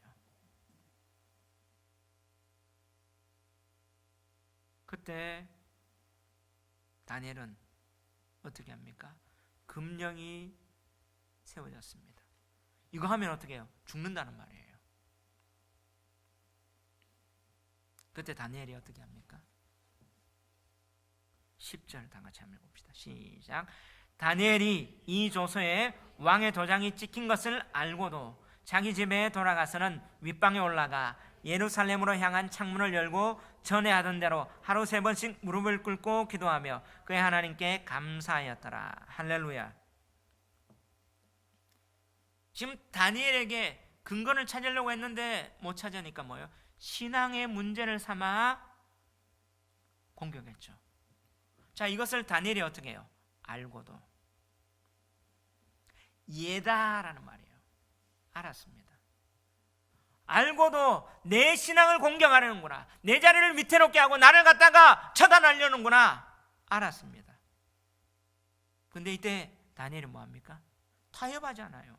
때 다니엘은 어떻게 합니까? 금령이 세워졌습니다. 이거 하면 어떻게 해요? 죽는다는 말이에요. 그때 다니엘이 어떻게 합니까? 10절 다 같이 한번 봅시다. 시작. 다니엘이 이 조서에 왕의 도장이 찍힌 것을 알고도 자기 집에 돌아가서는 윗방에 올라가 예루살렘으로 향한 창문을 열고 전에 하던 대로 하루 3번씩 무릎을 꿇고 기도하며 그의 하나님께 감사하였더라. 할렐루야. 지금 다니엘에게 근거를 찾으려고 했는데 못 찾으니까 뭐예요? 신앙의 문제를 삼아 공격했죠. 자, 이것을 다니엘이 어떻게 해요? 알고도 예다라는 말이에요. 알았습니다. 알고도 내 신앙을 공격하려는구나, 내 자리를 위태롭게 하고 나를 갖다가 처단하려는구나 알았습니다. 근데 이때 다니엘이 뭐합니까? 타협하지 않아요.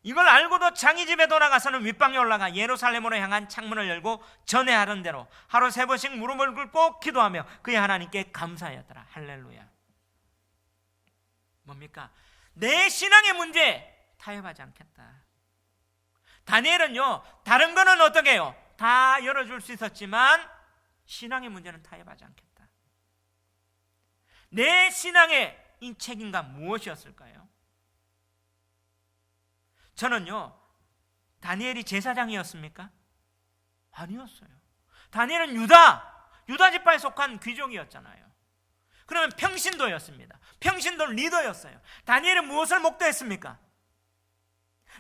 이걸 알고도 자기 집에 돌아가서는 윗방에 올라가 예루살렘으로 향한 창문을 열고 전에 하던 대로 하루 3번씩 무릎을 꿇고 기도하며 그의 하나님께 감사하였더라. 할렐루야. 뭡니까? 내 신앙의 문제 타협하지 않겠다. 다니엘은요, 다른 거는 어떻게 해요? 다 열어줄 수 있었지만 신앙의 문제는 타협하지 않겠다. 내 신앙의 이 책임감 무엇이었을까요? 저는요, 다니엘이 제사장이었습니까? 아니었어요. 다니엘은 유다 지파에 속한 귀족이었잖아요. 그러면 평신도였습니다. 평신도 리더였어요. 다니엘은 무엇을 목도했습니까?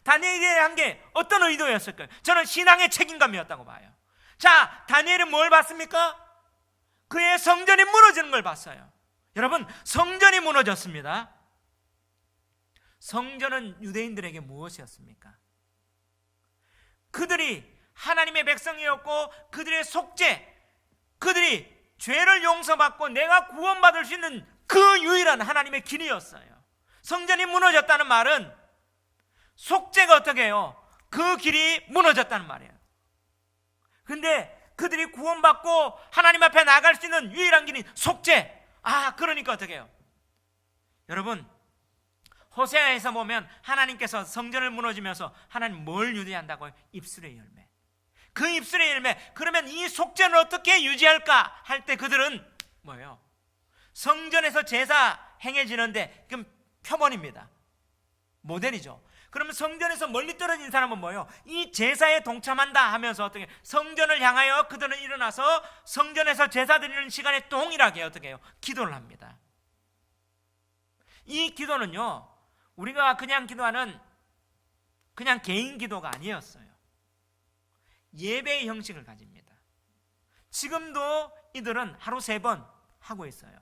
다니엘이 한 게 어떤 의도였을까요? 저는 신앙의 책임감이었다고 봐요. 자, 다니엘은 뭘 봤습니까? 그의 성전이 무너지는 걸 봤어요. 여러분, 성전이 무너졌습니다. 성전은 유대인들에게 무엇이었습니까? 그들이 하나님의 백성이었고 그들의 속죄, 그들이 죄를 용서받고 내가 구원받을 수 있는 그 유일한 하나님의 길이었어요. 성전이 무너졌다는 말은 속죄가 어떻게 해요? 그 길이 무너졌다는 말이에요. 근데 그들이 구원받고 하나님 앞에 나갈 수 있는 유일한 길이 속죄. 그러니까 어떻게 해요? 여러분, 호세아에서 보면 하나님께서 성전을 무너지면서 하나님 뭘 유지한다고요? 입술의 열매. 그 입술의 열매. 그러면 이 속죄는 어떻게 유지할까 할 때 그들은 뭐예요? 성전에서 제사 행해지는데 그럼 표본입니다. 모델이죠. 그러면 성전에서 멀리 떨어진 사람은 뭐예요? 이 제사에 동참한다 하면서 어떻게 성전을 향하여 그들은 일어나서 성전에서 제사 드리는 시간에 동일하게 어떻게 해요? 기도를 합니다. 이 기도는요, 우리가 그냥 기도하는 그냥 개인 기도가 아니었어요. 예배의 형식을 가집니다. 지금도 이들은 하루 3번 하고 있어요.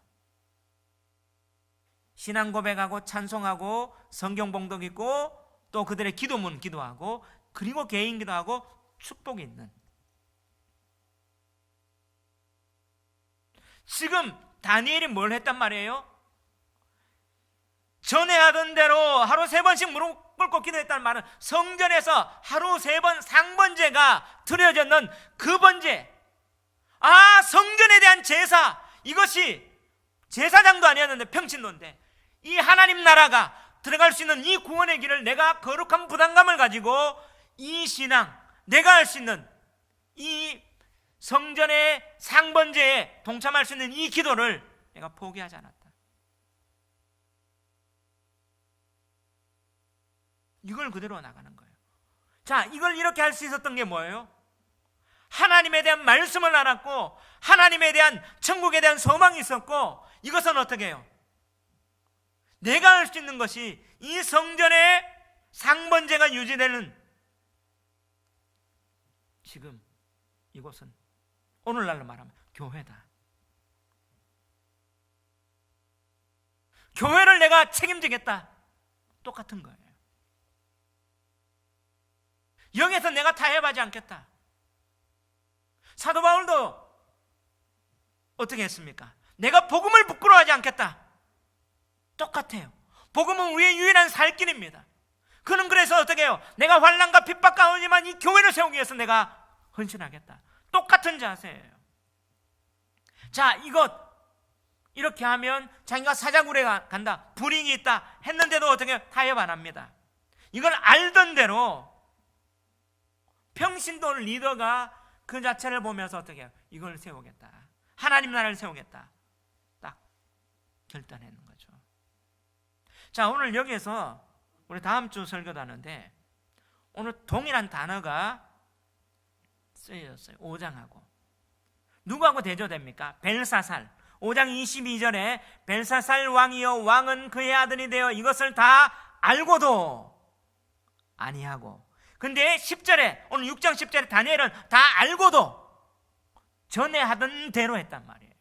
신앙 고백하고 찬송하고 성경 봉독 읽고 또 그들의 기도문 기도하고 그리고 개인 기도하고 축복이 있는, 지금 다니엘이 뭘 했단 말이에요? 전에 하던 대로 하루 3번씩 무릎 꿇고 기도했다는 말은 성전에서 하루 3번 상번제가 드려졌는 그 번제, 성전에 대한 제사, 이것이 제사장도 아니었는데 평신도인데 이 하나님 나라가 들어갈 수 있는 이 구원의 길을 내가 거룩한 부담감을 가지고 이 신앙, 내가 할 수 있는 이 성전의 상번제에 동참할 수 있는 이 기도를 내가 포기하지 않았다. 이걸 그대로 나가는 거예요. 자, 이걸 이렇게 할 수 있었던 게 뭐예요? 하나님에 대한 말씀을 알았고 하나님에 대한 천국에 대한 소망이 있었고, 이것은 어떻게 해요? 내가 할 수 있는 것이 이 성전의 상번제가 유지되는 지금 이곳은 오늘날로 말하면 교회다. 교회를 내가 책임지겠다. 똑같은 거예요. 여기에서 내가 타협하지 않겠다. 사도 바울도 어떻게 했습니까? 내가 복음을 부끄러워하지 않겠다. 똑같아요. 복음은 우리의 유일한 살 길입니다. 그는 그래서 어떻게 해요? 내가 환난과 핍박 가운데만 이 교회를 세우기 위해서 내가 헌신하겠다. 똑같은 자세예요. 자, 이렇게 하면 자기가 사자굴에 간다, 불이익이 있다 했는데도 어떻게 타협 안 합니다. 이걸 알던 대로 평신도 리더가 그 자체를 보면서 어떻게 해요? 이걸 세우겠다, 하나님 나라를 세우겠다 딱 결단하는 거죠. 자, 오늘 여기에서 우리 다음 주 설교도 하는데 오늘 동일한 단어가 쓰여졌어요. 5장하고 누구하고 대조됩니까? 벨사살. 5장 22절에 벨사살 왕이여 왕은 그의 아들이 되어 이것을 다 알고도 아니하고, 근데 10절에 오늘 6장 10절에 다니엘은 다 알고도 전에 하던 대로 했단 말이에요.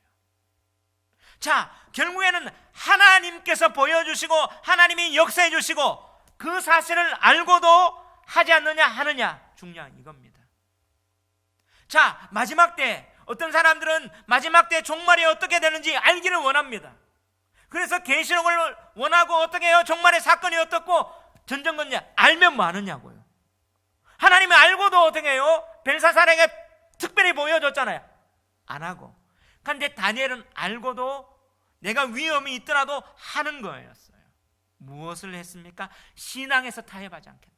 자, 결국에는 하나님께서 보여주시고 하나님이 역사해 주시고 그 사실을 알고도 하지 않느냐 하느냐 중요한 이겁니다. 자, 마지막 때 어떤 사람들은 마지막 때 종말이 어떻게 되는지 알기를 원합니다. 그래서 계시록을 원하고 어떻게 해요? 종말의 사건이 어떻고 전쟁건냐 알면 뭐 하느냐고요. 하나님이 알고도 어떻게 해요? 벨사살에게 특별히 보여줬잖아요. 안 하고. 그런데 다니엘은 알고도 내가 위험이 있더라도 하는 거였어요. 무엇을 했습니까? 신앙에서 타협하지 않겠다.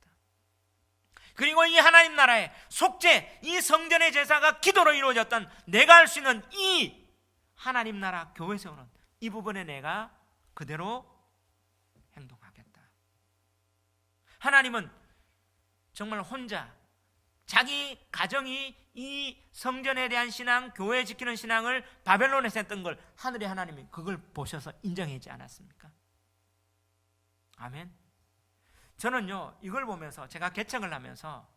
그리고 이 하나님 나라의 속죄, 이 성전의 제사가 기도로 이루어졌던 내가 할 수 있는 이 하나님 나라 교회 세우는 이 부분에 내가 그대로 행동하겠다. 하나님은 정말 혼자 자기 가정이 이 성전에 대한 신앙, 교회 지키는 신앙을 바벨론에서 했던 걸 하늘의 하나님이 그걸 보셔서 인정하지 않았습니까? 아멘. 저는요, 이걸 보면서 제가 개척을 하면서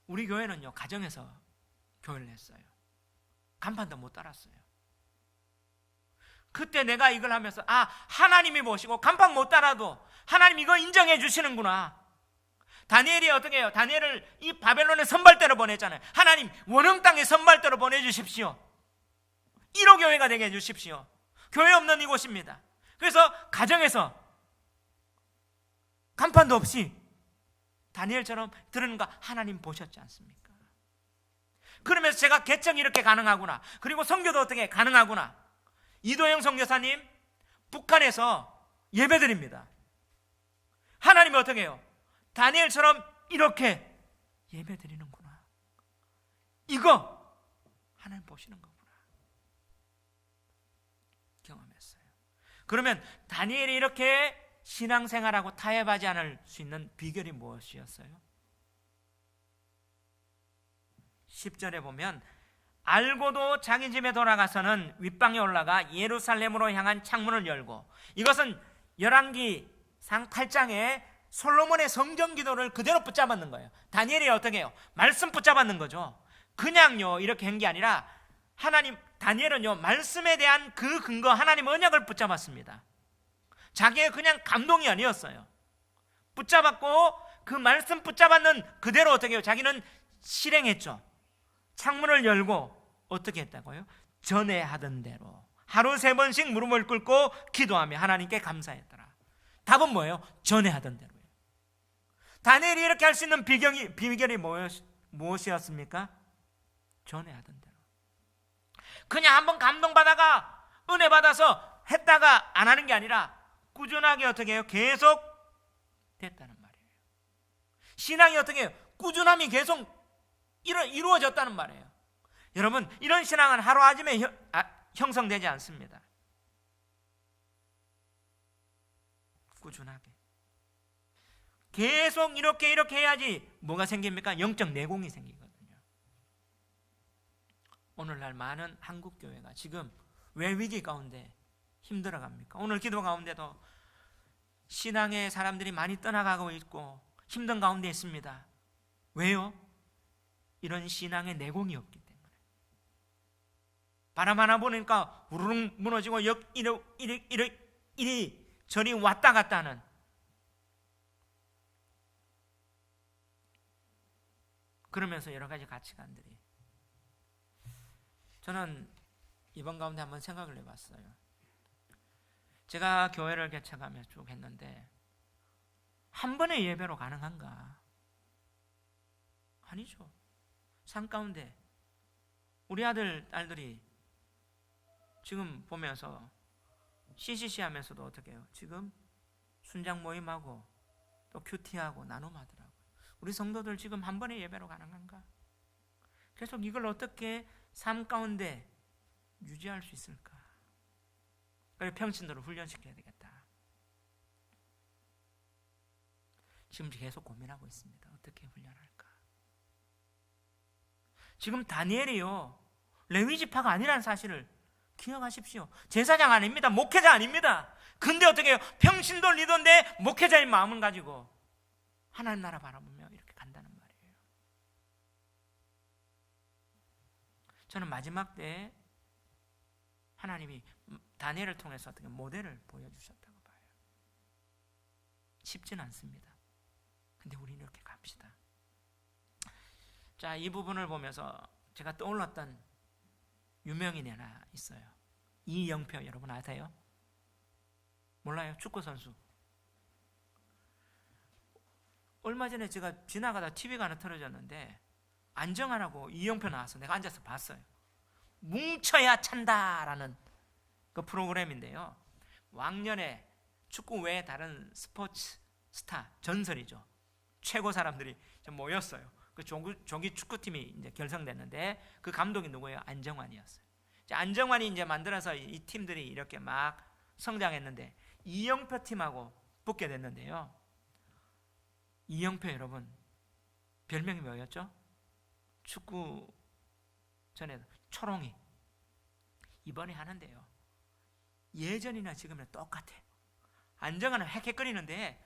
우리 교회는요, 가정에서 교회를 했어요. 간판도 못 달았어요. 그때 내가 이걸 하면서 하나님이 보시고 간판 못 달아도 하나님 이거 인정해 주시는구나. 다니엘이 어떻게 해요? 다니엘을 이 바벨론의 선발대로 보냈잖아요. 하나님 원흥 땅에 선발대로 보내주십시오. 1호 교회가 되게 해주십시오. 교회 없는 이곳입니다. 그래서 가정에서 간판도 없이 다니엘처럼 들은 거 하나님 보셨지 않습니까? 그러면서 제가 개척이 이렇게 가능하구나, 그리고 선교도 어떻게 가능하구나. 이도영 선교사님 북한에서 예배드립니다. 하나님이 어떻게 해요? 다니엘처럼 이렇게 예배드리는구나. 이거 하나님 보시는 거구나 경험했어요. 그러면 다니엘이 이렇게 신앙생활하고 타협하지 않을 수 있는 비결이 무엇이었어요? 10절에 보면 알고도 자기 집에 돌아가서는 윗방에 올라가 예루살렘으로 향한 창문을 열고, 이것은 열왕기상 8장에 솔로몬의 성전 기도를 그대로 붙잡았는 거예요. 다니엘이 어떻게 해요? 말씀 붙잡았는 거죠. 그냥요 이렇게 한 게 아니라 다니엘은요 말씀에 대한 그 근거, 하나님 언약을 붙잡았습니다. 자기의 그냥 감동이 아니었어요. 붙잡았고 그 말씀 붙잡았는 그대로 어떻게 해요? 자기는 실행했죠. 창문을 열고 어떻게 했다고요? 전에 하던 대로 하루 3번씩 무릎을 꿇고 기도하며 하나님께 감사했더라. 답은 뭐예요? 전에 하던 대로예요. 다니엘이 이렇게 할 수 있는 비결이 무엇이었습니까? 전에 하던 대로. 그냥 한번 감동받아가 은혜 받아서 했다가 안 하는 게 아니라 꾸준하게 어떻게 해요? 계속 됐다는 말이에요. 신앙이 어떻게 해요? 꾸준함이 계속 이루어졌다는 말이에요. 여러분, 이런 신앙은 하루아침에 형성되지 않습니다. 꾸준하게 계속 이렇게 해야지 뭐가 생깁니까? 영적 내공이 생기거든요. 오늘날 많은 한국 교회가 지금 왜 위기 가운데 힘들어갑니까? 오늘 기도 가운데도 신앙의 사람들이 많이 떠나가고 있고 힘든 가운데 있습니다. 왜요? 이런 신앙의 내공이 없기 때문에. 바람 하나 보니까 우르릉 무너지고 이리 저리 왔다 갔다 하는, 그러면서 여러 가지 가치관들이. 저는 이번 가운데 한번 생각을 해봤어요. 제가 교회를 개척하며 쭉 했는데 한 번의 예배로 가능한가? 아니죠. 산 가운데 우리 아들, 딸들이 지금 보면서 CCC 하면서도 어떻게 해요? 지금 순장 모임하고 또 큐티하고 나눔하더라고요. 우리 성도들 지금 한 번에 예배로 가는 건가? 계속 이걸 어떻게 삶 가운데 유지할 수 있을까? 그래, 평신도를 훈련시켜야 되겠다. 지금 계속 고민하고 있습니다. 어떻게 훈련할까? 지금 다니엘이요, 레위 지파가 아니라는 사실을 기억하십시오. 제사장 아닙니다. 목회자 아닙니다. 근데 어떻게 해요? 평신도 리더인데 목회자의 마음을 가지고 하나님 나라 바라보며 이렇게 간다는 말이에요. 저는 마지막 때에 하나님이 다니엘을 통해서 어떻게 모델을 보여주셨다고 봐요. 쉽진 않습니다. 근데 우리는 이렇게 갑시다. 자, 이 부분을 보면서 제가 떠올랐던 유명인이 하나 있어요. 이영표, 여러분 아세요? 몰라요? 축구선수. 얼마 전에 제가 지나가다 TV가 하나 틀어졌는데 안정환하고 이영표 나와서 내가 앉아서 봤어요. 뭉쳐야 찬다라는 그 프로그램인데요, 왕년에 축구 외에 다른 스포츠 스타, 전설이죠, 최고 사람들이 모였어요. 그 조기 축구팀이 이제 결성됐는데 그 감독이 누구예요? 안정환이었어요. 안정환이 이제 만들어서 이 팀들이 이렇게 막 성장했는데 이영표 팀하고 붙게 됐는데요, 이영표 여러분 별명이 뭐였죠? 축구 전에 초롱이. 이번에 하는데요, 예전이나 지금이나 똑같아요. 안정환은 헥헥거리는데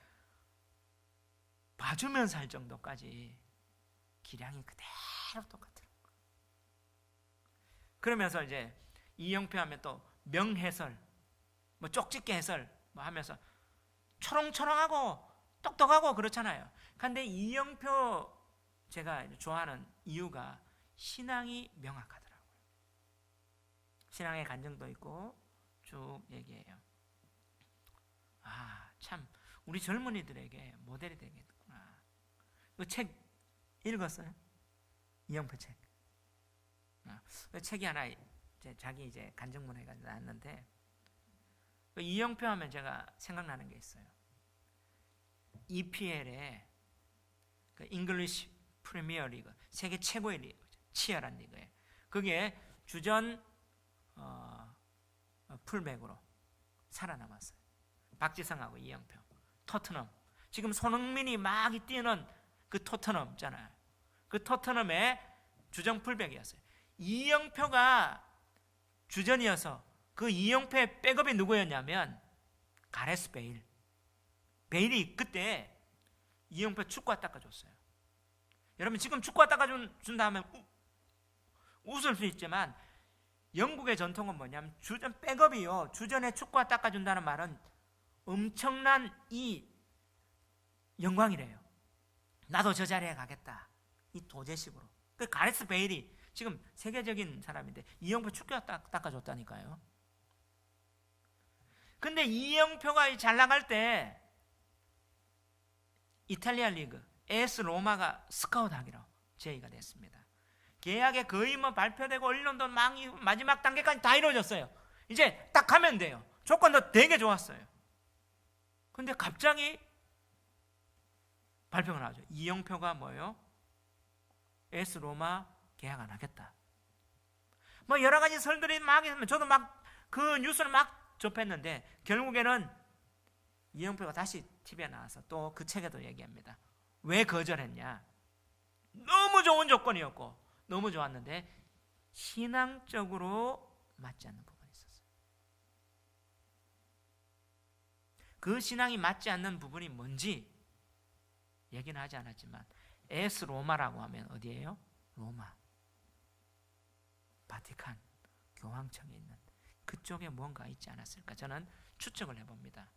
봐주면서 할 정도까지 기량이 그대로 똑같아요. 그러면서 이제 이영표 하면 또 명해설, 뭐 쪽집게 해설 뭐 하면서 초롱초롱하고 똑똑하고 그렇잖아요. 근데 이영표 제가 좋아하는 이유가 신앙이 명확하더라고요. 신앙의 간증도 있고 쭉 얘기해요. 아, 참 우리 젊은이들에게 모델이 되겠구나. 그 책 읽었어요? 이영표 책. 그 책이 하나 자기 이제 간증문 해가지고 나왔는데, 그 이영표 하면 제가 생각나는 게 있어요. EPL의 그 잉글리시 프리미어 리그, 세계 최고의 리그, 치열한 리그에 그게 주전 풀백으로 살아남았어요. 박지성하고 이영표. 토트넘, 지금 손흥민이 막 뛰는 그 토트넘 있잖아요. 그 토트넘의 주전 풀백이었어요. 이영표가 주전이어서 그 이영표의 백업이 누구였냐면 가레스 베일. 베일이 그때 이영표 축구화 닦아줬어요. 여러분 지금 축구화 닦아준다 하면 웃을 수 있지만 영국의 전통은 뭐냐면 주전 백업이요, 주전에 축구화 닦아준다는 말은 엄청난 이 영광이래요. 나도 저 자리에 가겠다, 이 도제식으로. 그 가레스 베일이 지금 세계적인 사람인데 이영표 축구화 닦아줬다니까요. 근데 이영표가 잘 나갈 때 이탈리아 리그 AS 로마가 스카우트하기로 제의가 됐습니다. 계약에 거의 뭐 발표되고 언론도 막 마지막 단계까지 다 이루어졌어요. 이제 딱 가면 돼요. 조건도 되게 좋았어요. 근데 갑자기 발표가 나오죠. 이영표가 뭐예요? AS 로마 계약 안 하겠다. 뭐 여러 가지 설들이 막 있으면 저도 막 그 뉴스를 막 접했는데 결국에는 이영표가 다시 TV에 나와서 또 그 책에도 얘기합니다. 왜 거절했냐? 너무 좋은 조건이었고 너무 좋았는데 신앙적으로 맞지 않는 부분이 있었어요. 그 신앙이 맞지 않는 부분이 뭔지 얘기는 하지 않았지만 에스 로마라고 하면 어디예요? 로마, 바티칸, 교황청에 있는 그쪽에 뭔가 있지 않았을까? 저는 추측을 해봅니다.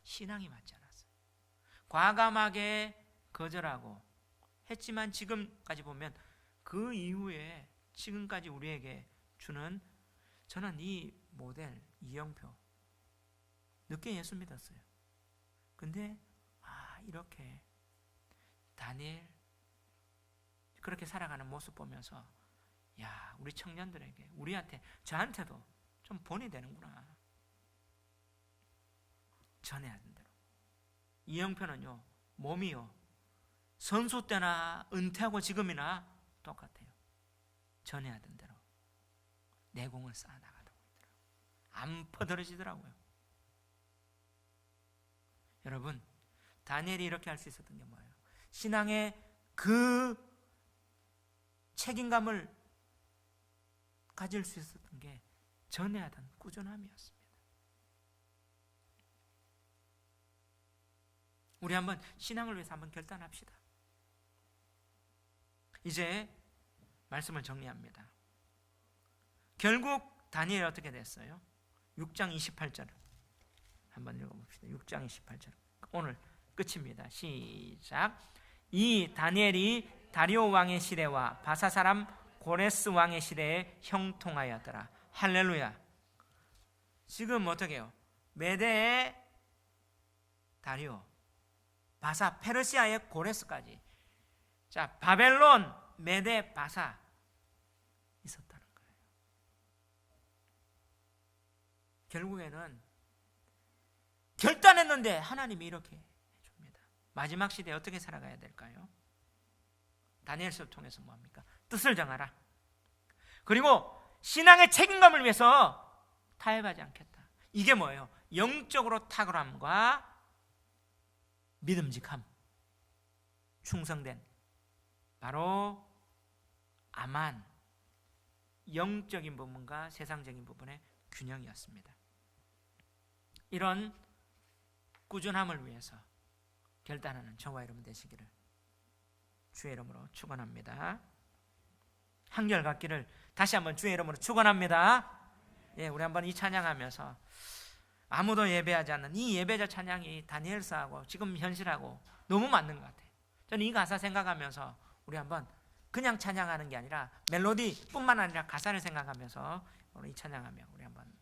신앙이 맞지 않았어요. 과감하게 거절하고 했지만 지금까지 보면 그 이후에 지금까지 우리에게 주는, 저는 이 모델 이영표 늦게 예수 믿었어요. 근데 이렇게 다니엘 그렇게 살아가는 모습 보면서 야, 우리 청년들에게, 우리한테, 저한테도 좀 본이 되는구나. 전해야 하는 대로. 이 형편은요, 몸이요, 선수 때나 은퇴하고 지금이나 똑같아요. 전해야 하던 대로 내공을 쌓아나가다 보이더라고요. 안 퍼들어지더라고요. 여러분, 다니엘이 이렇게 할 수 있었던 게 뭐예요? 신앙의 그 책임감을 가질 수 있었던 게 전해야 하던 꾸준함이었습니다. 우리 한번 신앙을 위해서 한번 결단합시다. 이제 말씀을 정리합니다. 결국 다니엘이 어떻게 됐어요? 6장 28절 한번 읽어봅시다. 6장 28절 오늘 끝입니다. 시작. 이 다니엘이 다리오 왕의 시대와 바사 사람 고레스 왕의 시대에 형통하였더라. 할렐루야. 지금 어떻게 해요? 메대의 다리오, 바사, 페르시아의 고레스까지. 자, 바벨론, 메대, 바사 있었다는 거예요. 결국에는 결단했는데 하나님이 이렇게 해줍니다. 마지막 시대에 어떻게 살아가야 될까요? 다니엘서를 통해서 뭐합니까? 뜻을 정하라. 그리고 신앙의 책임감을 위해서 타협하지 않겠다. 이게 뭐예요? 영적으로 탁월함과 믿음직함, 충성된, 바로 아만, 영적인 부분과 세상적인 부분의 균형이었습니다. 이런 꾸준함을 위해서 결단하는 저와 여러분 되시기를 주의 이름으로 축원합니다. 한결같기를 다시 한번 주의 이름으로 축원합니다. 예, 우리 한번 이 찬양하면서 아무도 예배하지 않는 이 예배자 찬양이 다니엘서하고 지금 현실하고 너무 맞는 것 같아요. 저는 이 가사 생각하면서 우리 한번 그냥 찬양하는 게 아니라 멜로디뿐만 아니라 가사를 생각하면서 오늘 이 찬양하며 우리 한번